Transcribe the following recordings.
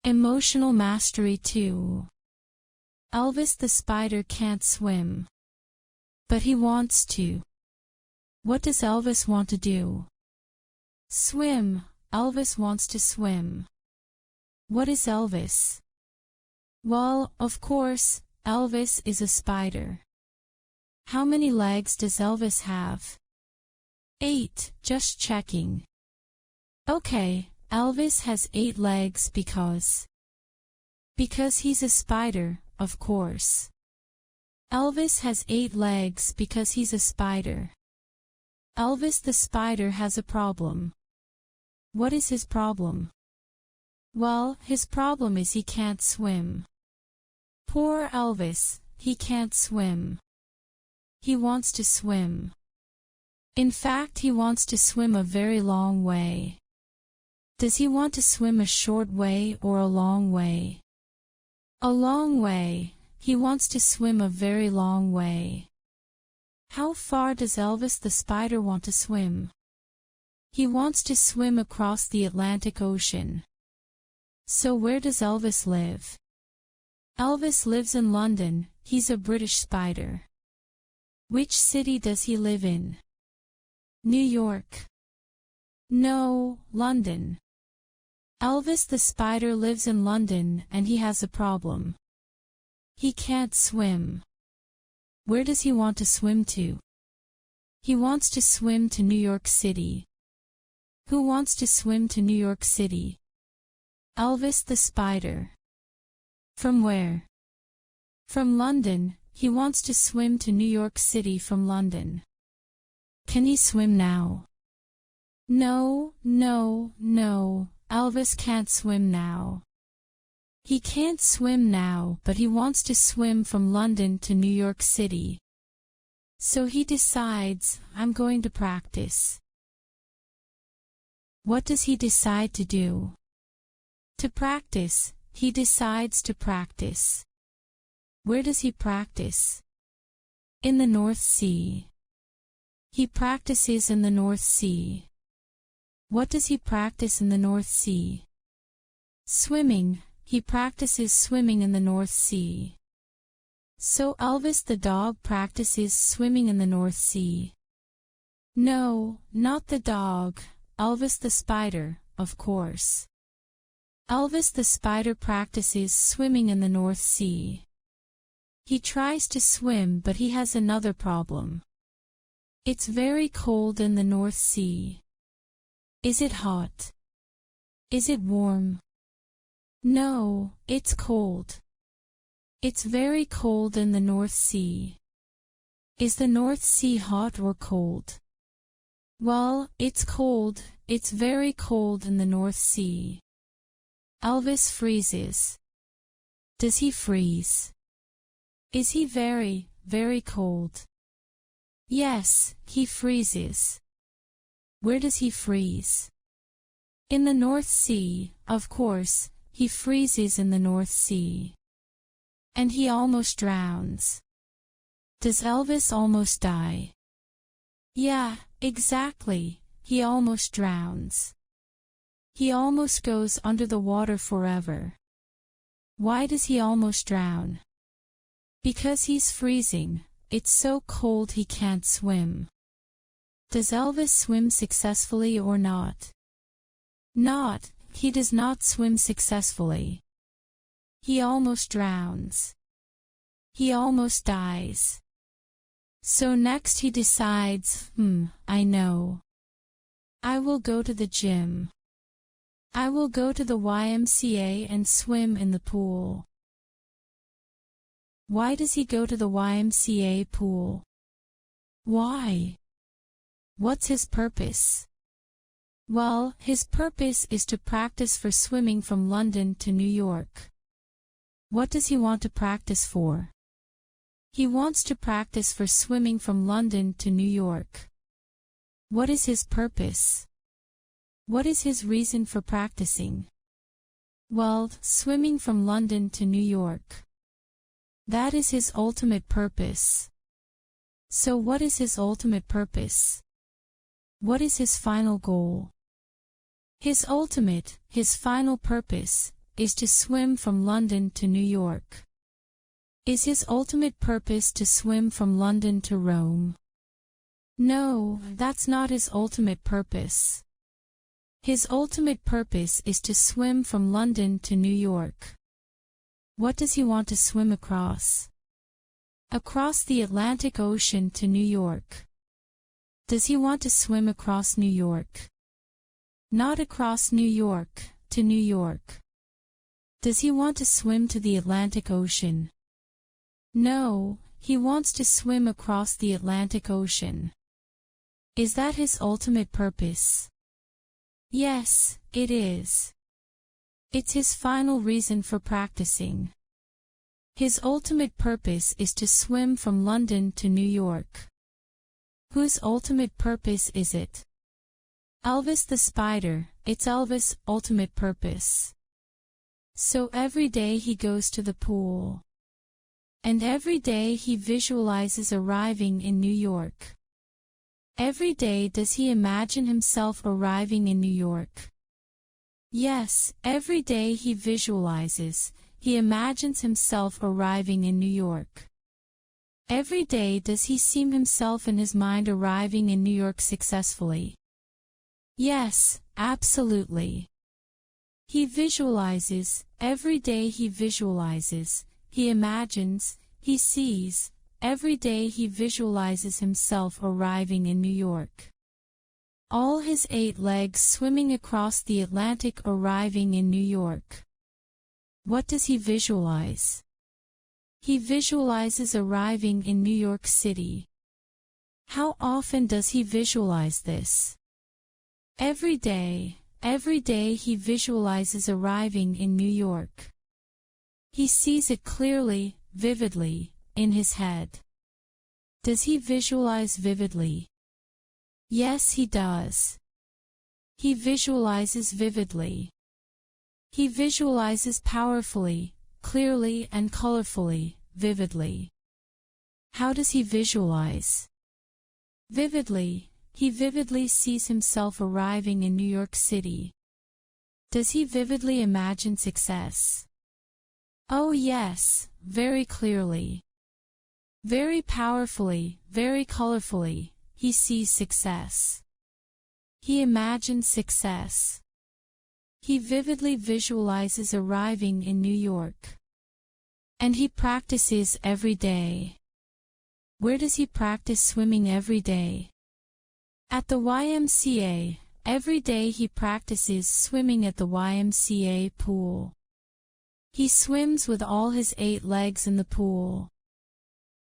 Emotional Mastery 2. Elvis the spider can't swim. But he wants to. What does Elvis want to do? Swim. Elvis wants to swim. What is Elvis? Well, of course, Elvis is a spider. How many legs does Elvis have? 8, just checking. Okay, Elvis has 8 legs because he's a spider, of course. Elvis has 8 legs because he's a spider. Elvis the spider has a problem. What is his problem? Well, his problem is he can't swim. Poor Elvis, he can't swim. He wants to swim. In fact, he wants to swim a very long way. Does he want to swim a short way or a long way? A long way. He wants to swim a very long way. How far does Elvis the spider want to swim? He wants to swim across the Atlantic Ocean. So where does Elvis live? Elvis lives in London. He's a British spider. Which city does he live in? New York. No, London. Elvis the spider lives in London and he has a problem. He can't swim. Where does he want to swim to? He wants to swim to New York City. Who wants to swim to New York City? Elvis the spider. From where? From London. He wants to swim to New York City from London. Can he swim now? No, no, no. Elvis can't swim now. He can't swim now, but he wants to swim from London to New York City. So he decides, I'm going to practice. What does he decide to do? To practice. He decides to practice. Where does he practice? In the North Sea. He practices in the North Sea. What does he practice in the North Sea? Swimming. He practices swimming in the North Sea. So Elvis the dog practices swimming in the North Sea. No, not the dog. Elvis the spider, of course. Elvis the spider practices swimming in the North Sea. He tries to swim, but he has another problem. It's very cold in the North Sea. Is it hot? Is it warm? No, it's cold. It's very cold in the North Sea. Is the North Sea hot or cold? Well, it's cold. It's very cold in the North Sea. Elvis freezes. Does he freeze? Is he very, very cold? Yes, he freezes. Where does he freeze? In the North Sea, of course, he freezes in the North Sea. And he almost drowns. Does Elvis almost die? Yeah, exactly, he almost drowns. He almost goes under the water forever. Why does he almost drown? Because he's freezing. It's so cold he can't swim. Does Elvis swim successfully or not? Not. He does not swim successfully. He almost drowns. He almost dies. So next he decides, I know. I will go to the gym. I will go to the YMCA and swim in the pool. Why does he go to the YMCA pool? Why? What's his purpose? Well, his purpose is to practice for swimming from London to New York. What does he want to practice for? He wants to practice for swimming from London to New York. What is his purpose? What is his reason for practicing? Well, swimming from London to New York. That is his ultimate purpose. So what is his ultimate purpose? What is his final goal? His final purpose is to swim from London to New York. Is his ultimate purpose to swim from London to Rome? No, that's not his ultimate purpose. His ultimate purpose is to swim from London to New York. What does he want to swim across? Across the Atlantic Ocean to New York. Does he want to swim across New York? Not across New York, to New York. Does he want to swim to the Atlantic Ocean? No, he wants to swim across the Atlantic Ocean. Is that his ultimate purpose? Yes, it is. It's his final reason for practicing. His ultimate purpose is to swim from London to New York. Whose ultimate purpose is it? Elvis the Spider. It's Elvis' ultimate purpose. So every day he goes to the pool. And every day he visualizes arriving in New York. Every day does he imagine himself arriving in New York? Yes, every day he visualizes, he imagines himself arriving in New York. Every day does he see himself in his mind arriving in New York successfully? Yes, absolutely. He visualizes, every day he visualizes, he imagines, he sees, every day he visualizes himself arriving in New York. All his 8 legs swimming across the Atlantic arriving in New York. What does he visualize? He visualizes arriving in New York City. How often does he visualize this? Every day he visualizes arriving in New York. He sees it clearly, vividly, in his head. Does he visualize vividly? Yes, he does. He visualizes vividly. He visualizes powerfully, clearly and colorfully, vividly. How does he visualize? Vividly, he vividly sees himself arriving in New York City. Does he vividly imagine success? Oh yes, very clearly. Very powerfully, very colorfully, he sees success. He imagines success. He vividly visualizes arriving in New York. And he practices every day. Where does he practice swimming every day? At the YMCA. Every day he practices swimming at the YMCA pool. He swims with all his 8 legs in the pool.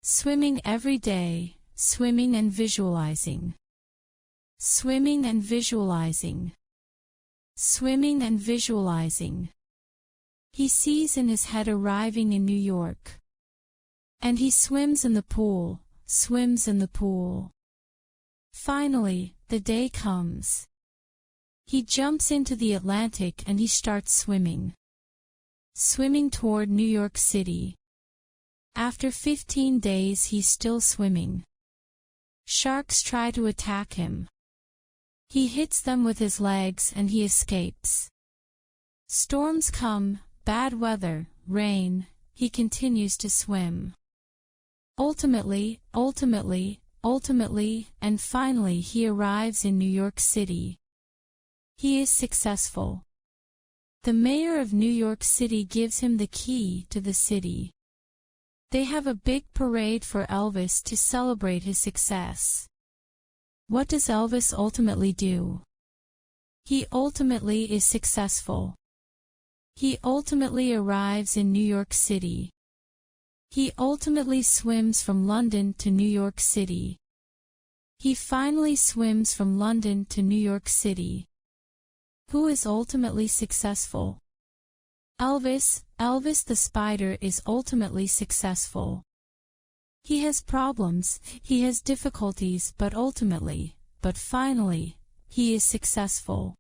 Swimming every day, swimming and visualizing. Swimming and visualizing. Swimming and visualizing. He sees in his head arriving in New York. And he swims in the pool, swims in the pool. Finally, the day comes. He jumps into the Atlantic and he starts swimming. Swimming toward New York City. After 15 days he's still swimming. Sharks try to attack him. He hits them with his legs and he escapes. Storms come, bad weather, rain, he continues to swim. Ultimately, and finally he arrives in New York City. He is successful. The mayor of New York City gives him the key to the city. They have a big parade for Elvis to celebrate his success. What does Elvis ultimately do? He ultimately is successful. He ultimately arrives in New York City. He ultimately swims from London to New York City. He finally swims from London to New York City. Who is ultimately successful? Elvis the Spider is ultimately successful. He has problems, he has difficulties, but finally, he is successful.